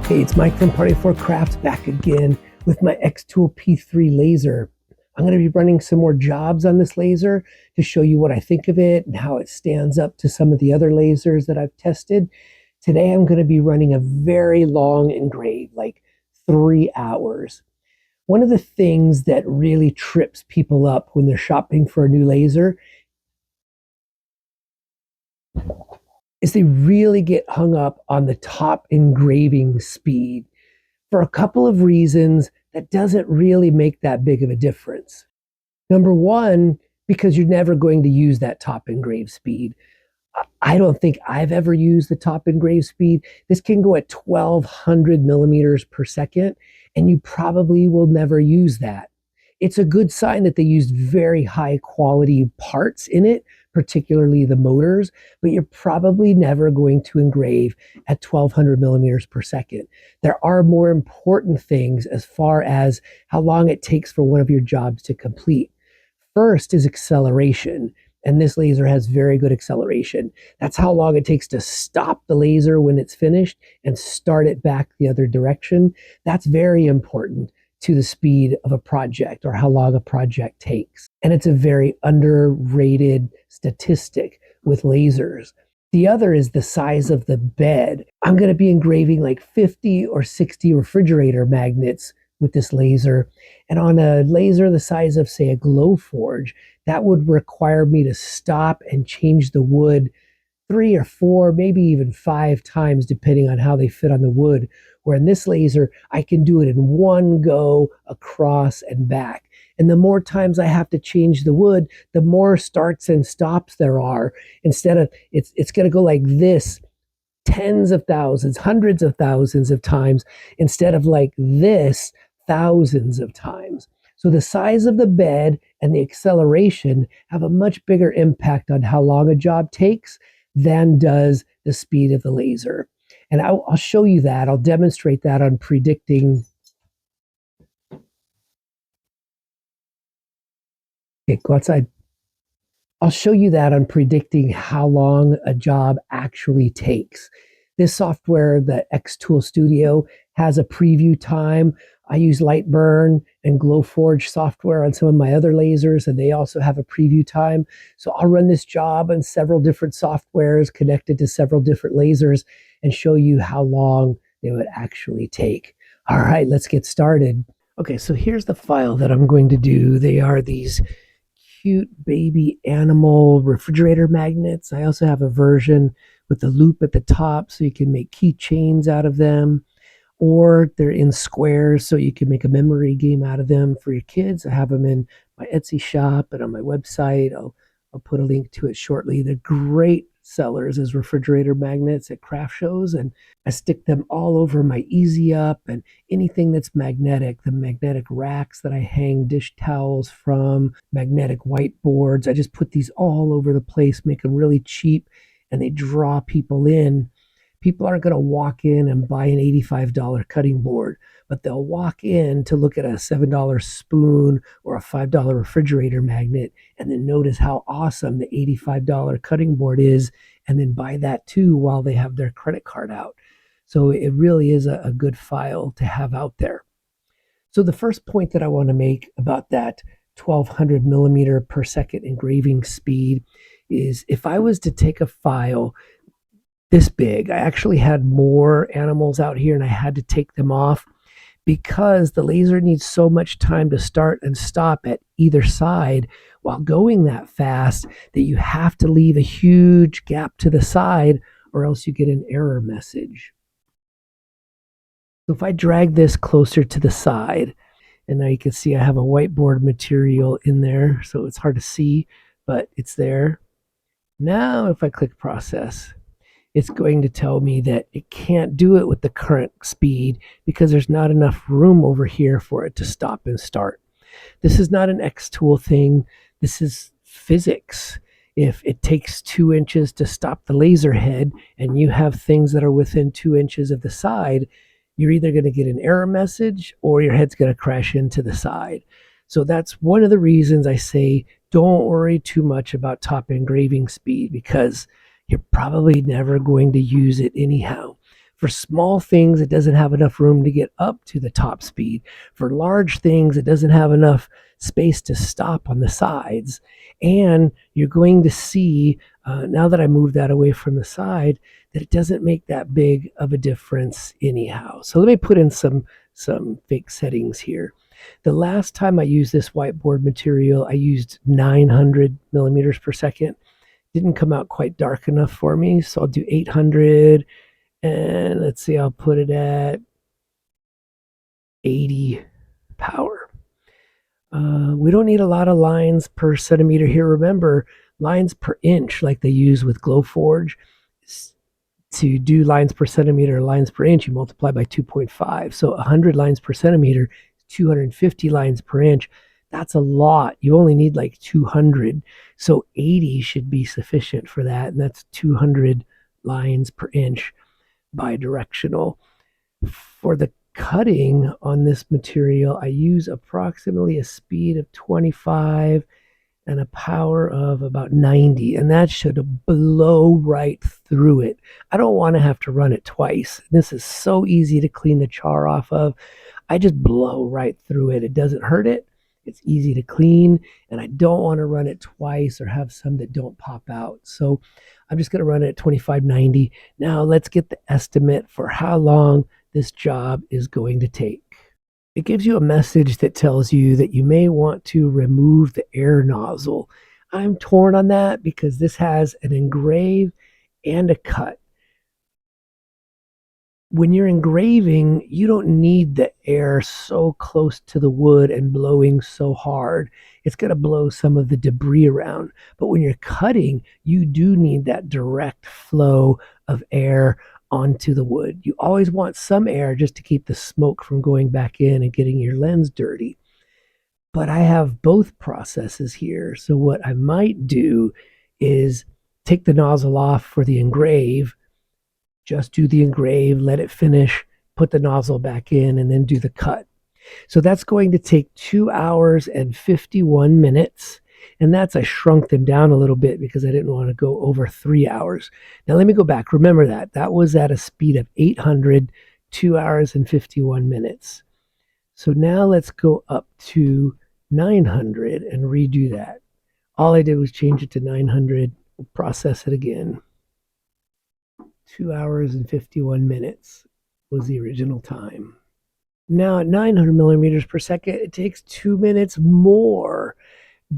Hey, it's Mike from Party 4 Crafts back again with my xTool P3 laser. I'm going to be running some more jobs on this laser to show you what I think of it and how it stands up to some of the other lasers that I've tested. Today I'm going to be running a very long engrave, like 3 hours. One of the things that really trips people up when they're shopping for a new laser is they really get hung up on the top engraving speed. For a couple of reasons, that doesn't really make that big of a difference. Number one, because you're never going to use that top engrave speed. I don't think I've ever used the top engrave speed. This can go at 1200 millimeters per second, and you probably will never use that. It's a good sign that they used very high quality parts in it, particularly the motors, but you're probably never going to engrave at 1200 millimeters per second. There are more important things as far as how long it takes for one of your jobs to complete. First is acceleration, and this laser has very good acceleration. That's how long it takes to stop the laser when it's finished and start it back the other direction. That's very important to the speed of a project or how long a project takes. And it's a very underrated statistic with lasers. The other is the size of the bed. I'm going to be engraving like 50 or 60 refrigerator magnets with this laser. And on a laser the size of, say, a Glowforge, that would require me to stop and change the wood 3 or 4, maybe even 5 times, depending on how they fit on the wood. Where in this laser, I can do it in one go across and back. And the more times I have to change the wood, the more starts and stops there are. Instead of, it's going to go like this tens of thousands, hundreds of thousands of times, instead of like this thousands of times. So the size of the bed and the acceleration have a much bigger impact on how long a job takes than does the speed of the laser. And I'll show you that. I'll demonstrate that on predicting. Okay, go outside. I'll show you that on predicting how long a job actually takes. This software, the xTool Studio, has a preview time. I use Lightburn and Glowforge software on some of my other lasers, and they also have a preview time. So I'll run this job on several different softwares connected to several different lasers and show you how long they would actually take. All right, let's get started. Okay, so here's the file that I'm going to do. They are these cute baby animal refrigerator magnets. I also have a version with the loop at the top so you can make keychains out of them, or they're in squares so you can make a memory game out of them for your kids. I have them in my Etsy shop and on my website. I'll put a link to it shortly. They're great sellers as refrigerator magnets at craft shows, and I stick them all over my Easy Up and anything that's magnetic, the magnetic racks that I hang dish towels from, magnetic whiteboards. I just put these all over the place, make them really cheap, and they draw people in. People aren't going to walk in and buy an $85 cutting board, but they'll walk in to look at a $7 spoon or a $5 refrigerator magnet and then notice how awesome the $85 cutting board is, and then buy that too while they have their credit card out. So it really is a good file to have out there. So the first point that I want to make about that 1200 millimeter per second engraving speed is, if I was to take a file this big, I actually had more animals out here and I had to take them off because the laser needs so much time to start and stop at either side while going that fast that you have to leave a huge gap to the side or else you get an error message. So if I drag this closer to the side, and now you can see I have a whiteboard material in there, so it's hard to see, but it's there. Now if I click process, it's going to tell me that it can't do it with the current speed because there's not enough room over here for it to stop and start. This is not an xTool thing. This is physics. If it takes 2 inches to stop the laser head and you have things that are within 2 inches of the side, you're either going to get an error message or your head's going to crash into the side. So that's one of the reasons I say don't worry too much about top engraving speed, because you're probably never going to use it anyhow. For small things, it doesn't have enough room to get up to the top speed. For large things, it doesn't have enough space to stop on the sides. And you're going to see, now that I moved that away from the side, that it doesn't make that big of a difference anyhow. So let me put in some fake settings here. The last time I used this whiteboard material, I used 900 millimeters per second. Didn't come out quite dark enough for me, so I'll do 800, and let's see, I'll put it at 80 power. We don't need a lot of lines per centimeter here. Remember, lines per inch, like they use with Glowforge, to do lines per centimeter, lines per inch, you multiply by 2.5. So 100 lines per centimeter, 250 lines per inch. That's a lot. You only need like 200. So 80 should be sufficient for that. And that's 200 lines per inch bidirectional. For the cutting on this material, I use approximately a speed of 25 and a power of about 90, and that should blow right through it. I don't want to have to run it twice. This is so easy to clean the char off of. I just blow right through it. It doesn't hurt it. It's easy to clean, and I don't want to run it twice or have some that don't pop out. So I'm just going to run it at 2590. Now let's get the estimate for how long this job is going to take. It gives you a message that tells you that you may want to remove the air nozzle. I'm torn on that because this has an engrave and a cut. When you're engraving, you don't need the air so close to the wood and blowing so hard. It's going to blow some of the debris around. But when you're cutting, you do need that direct flow of air onto the wood. You always want some air just to keep the smoke from going back in and getting your lens dirty. But I have both processes here. So what I might do is take the nozzle off for the engrave, just do the engrave, let it finish, put the nozzle back in, and then do the cut. So that's going to take 2 hours and 51 minutes. And I shrunk them down a little bit because I didn't want to go over 3 hours. Now let me go back. Remember that was at a speed of 800, 2 hours and 51 minutes. So now let's go up to 900 and redo that. All I did was change it to 900. We'll process it again. 2 hours and 51 minutes was the original time. Now at 900 millimeters per second, it takes 2 minutes more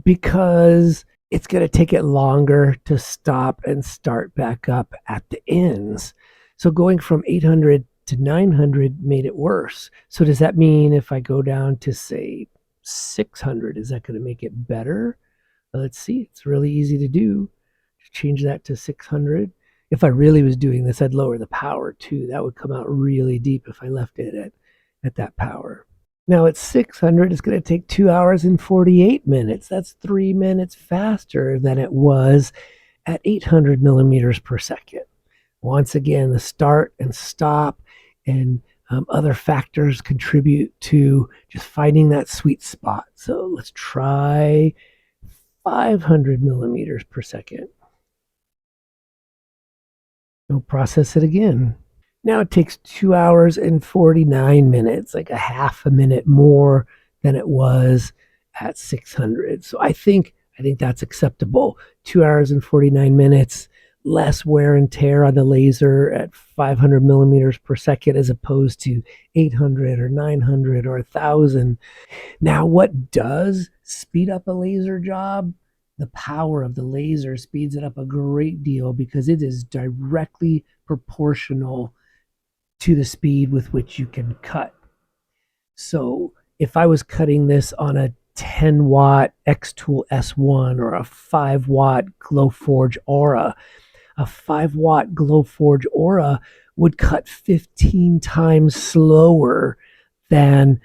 because it's going to take it longer to stop and start back up at the ends. So going from 800 to 900 made it worse. So does that mean if I go down to, say, 600, is that going to make it better? Well, let's see. It's really easy to do. Just change that to 600. If I really was doing this, I'd lower the power too. That would come out really deep if I left it at that power. Now at 600, it's going to take 2 hours and 48 minutes. That's 3 minutes faster than it was at 800 millimeters per second. Once again, the start and stop and other factors contribute to just finding that sweet spot. So let's try 500 millimeters per second. We'll process it again. Now it takes 2 hours and 49 minutes, like a half a minute more than it was at 600. So I think that's acceptable. 2 hours and 49 minutes, less wear and tear on the laser at 500 millimeters per second as opposed to 800 or 900 or 1,000. Now, what does speed up a laser job? The power of the laser speeds it up a great deal because it is directly proportional to the speed with which you can cut. So if I was cutting this on a 10 watt xTool S1 or a 5 watt Glowforge Aura, a 5 watt Glowforge Aura would cut 15 times slower than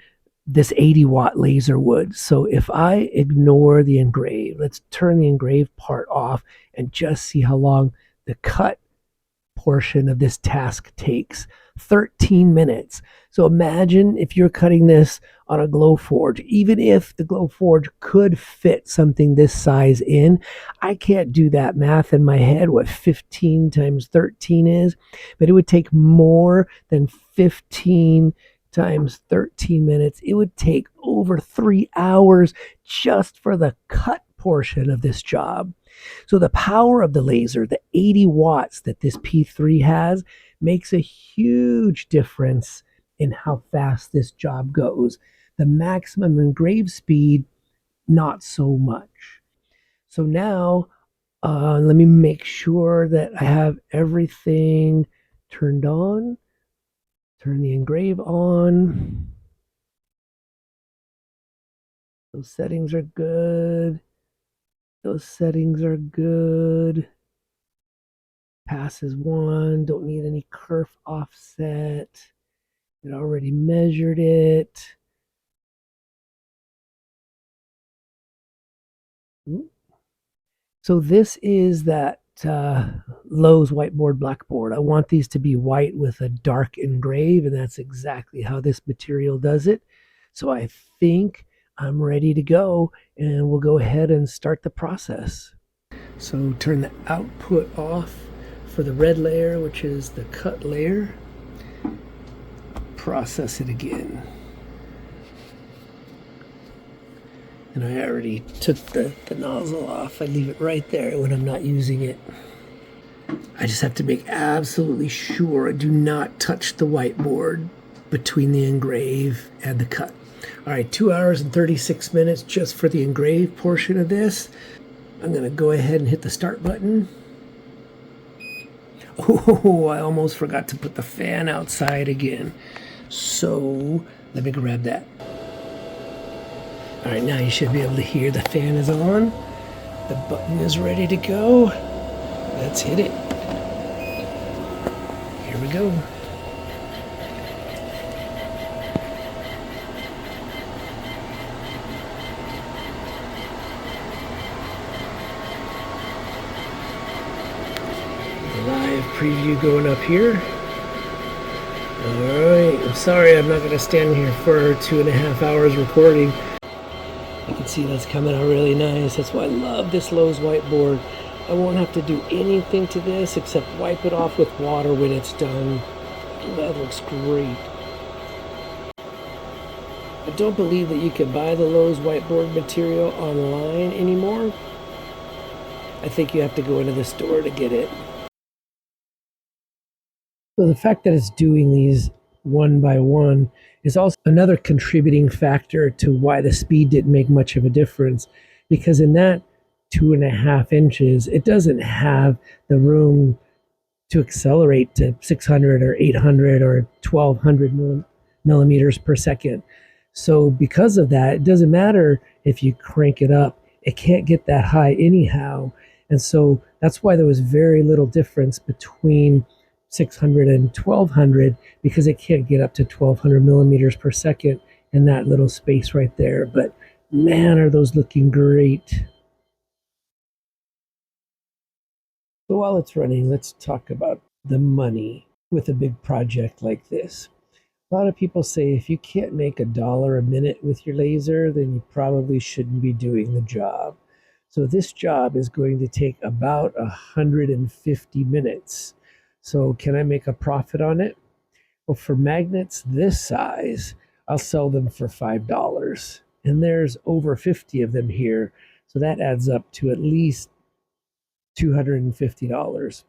this 80 watt laser would. So if I ignore the engrave, let's turn the engrave part off and just see how long the cut portion of this task takes 13 minutes. So imagine if you're cutting this on a Glowforge. Even if the Glowforge could fit something this size in, I can't do that math in my head, what 15 times 13 is, but it would take more than 15 times 13 minutes. It would take over 3 hours just for the cut portion of this job. So the power of the laser, the 80 watts that this P3 has, makes a huge difference in how fast this job goes. The maximum engrave speed, not so much. So now, let me make sure that I have everything turned on. Turn the engrave on. Those settings are good. Those settings are good. Passes 1, don't need any kerf offset. It already measured it. So this is that Lowe's whiteboard blackboard. I want these to be white with a dark engrave, and that's exactly how this material does it. So I think I'm ready to go, and we'll go ahead and start the process. So turn the output off for the red layer, which is the cut layer. Process it again. And I already took the nozzle off. I leave it right there when I'm not using it. I just have to make absolutely sure I do not touch the whiteboard between the engrave and the cut. All right, 2 hours and 36 minutes just for the engrave portion of this. I'm gonna go ahead and hit the start button. Oh, I almost forgot to put the fan outside again. So let me grab that. All right, now you should be able to hear the fan is on. The button is ready to go. Let's hit it. Here we go. Live preview going up here. Alright, I'm sorry I'm not going to stand here for 2.5 hours recording. You can see that's coming out really nice. That's why I love this Lowe's whiteboard. I won't have to do anything to this except wipe it off with water when it's done. That looks great. I don't believe that you can buy the Lowe's whiteboard material online anymore. I think you have to go into the store to get it. So the fact that it's doing these one by one is also another contributing factor to why the speed didn't make much of a difference, because in that 2.5 inches, it doesn't have the room to accelerate to 600 or 800 or 1200 millimeters per second. So because of that, it doesn't matter if you crank it up, it can't get that high anyhow. And so that's why there was very little difference between 600 and 1200, because it can't get up to 1200 millimeters per second in that little space right there. But man, are those looking great. So while it's running, let's talk about the money with a big project like this. A lot of people say if you can't make $1 a minute with your laser, then you probably shouldn't be doing the job. So this job is going to take about 150 minutes. So can I make a profit on it? Well, for magnets this size, I'll sell them for $5. And there's over 50 of them here. So that adds up to at least $250.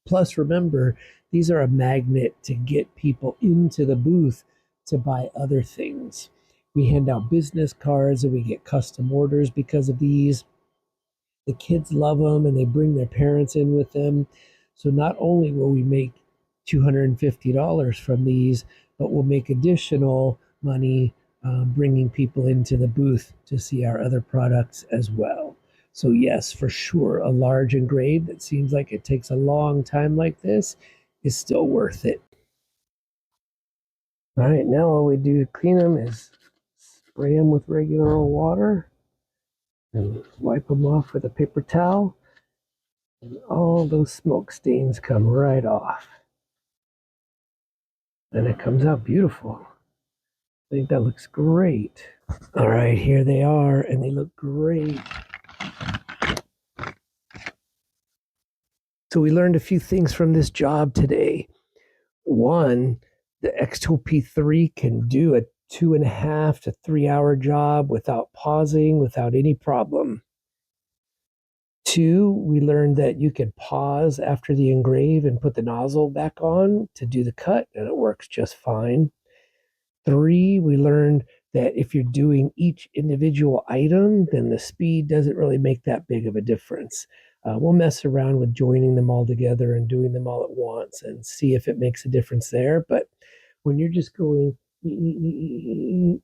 Plus, remember, these are a magnet to get people into the booth to buy other things. We hand out business cards and we get custom orders because of these. The kids love them and they bring their parents in with them. So not only will we make $250 from these, but we'll make additional money bringing people into the booth to see our other products as well. So yes, for sure, a large engrave that seems like it takes a long time like this is still worth it. All right, now all we do to clean them is spray them with regular old water and wipe them off with a paper towel. And all those smoke stains come right off. And it comes out beautiful. I think that looks great. All right, here they are, and they look great. So we learned a few things from this job today. One, the xTool P3 can do a 2.5 to 3 hour job without pausing, without any problem. Two, we learned that you can pause after the engrave and put the nozzle back on to do the cut, and it works just fine. Three, we learned that if you're doing each individual item, then the speed doesn't really make that big of a difference. We'll mess around with joining them all together and doing them all at once and see if it makes a difference there. But when you're just going, the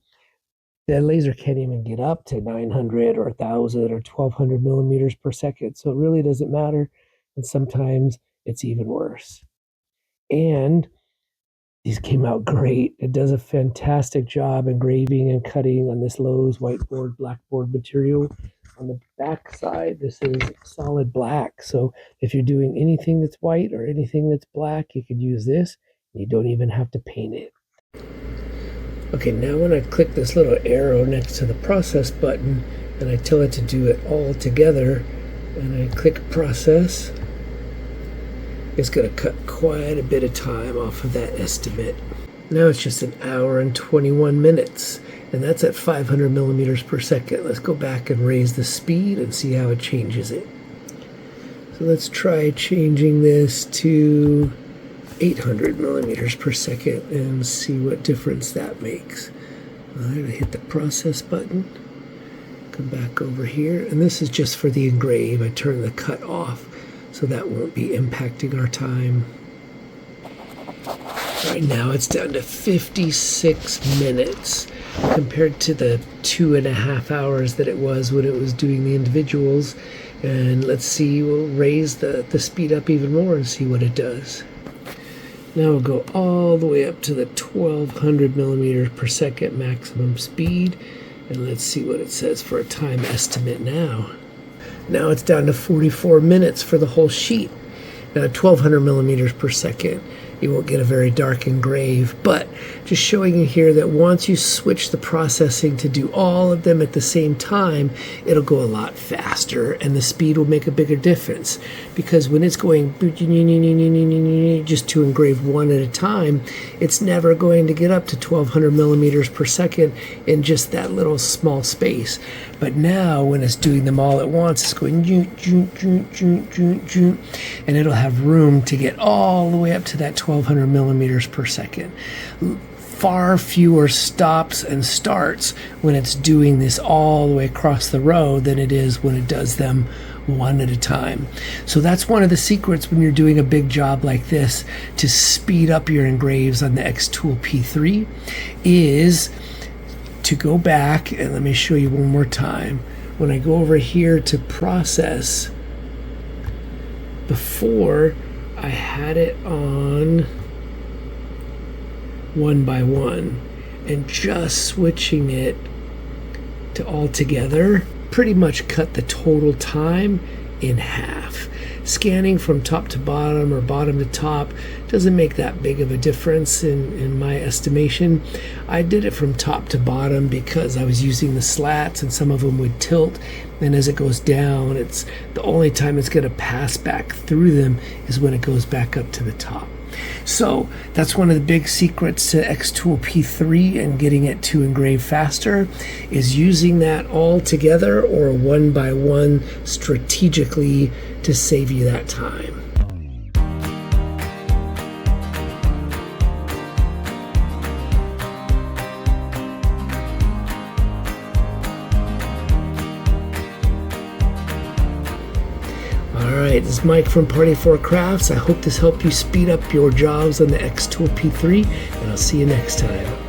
laser can't even get up to 900 or 1,000 or 1,200 millimeters per second. So it really doesn't matter. And sometimes it's even worse. And these came out great. It does a fantastic job engraving and cutting on this Lowe's whiteboard, blackboard material. On the back side, this is solid black. So if you're doing anything that's white or anything that's black, you could use this. You don't even have to paint it. Okay, now when I click this little arrow next to the process button and I tell it to do it all together and I click process, it's going to cut quite a bit of time off of that estimate. Now it's just 1 hour and 21 minutes, and that's at 500 millimeters per second. Let's go back and raise the speed and see how it changes it. So let's try changing this to 800 millimeters per second and see what difference that makes. All right, I hit the process button, come back over here, and this is just for the engrave. I turn the cut off, so that won't be impacting our time. Right now it's down to 56 minutes compared to the 2.5 hours that it was when it was doing the individuals. And let's see, we'll raise the speed up even more and see what it does. Now we'll go all the way up to the 1,200 millimeters per second maximum speed. And let's see what it says for a time estimate now. Now it's down to 44 minutes for the whole sheet. Now 1,200 millimeters per second. You won't get a very dark engrave, but just showing you here that once you switch the processing to do all of them at the same time, it'll go a lot faster and the speed will make a bigger difference. Because when it's going just to engrave one at a time, it's never going to get up to 1,200 millimeters per second in just that little small space. But now when it's doing them all at once, it's going and it'll have room to get all the way up to that 1,200 millimeters per second. Far fewer stops and starts when it's doing this all the way across the row than it is when it does them one at a time. So that's one of the secrets when you're doing a big job like this to speed up your engraves on the xTool P3 is to go back, and let me show you one more time. When I go over here to process, before I had it on 1 by 1, and just switching it to all together pretty much cut the total time in half. Scanning from top to bottom or bottom to top doesn't make that big of a difference in my estimation. I did it from top to bottom because I was using the slats and some of them would tilt, and as it goes down, it's the only time it's going to pass back through them is when it goes back up to the top. So that's one of the big secrets to xTool P3 and getting it to engrave faster is using that all together or 1 by 1 strategically to save you that time. Alright, this is Mike from Party 4 Crafts. I hope this helped you speed up your jobs on the xTool P3, and I'll see you next time.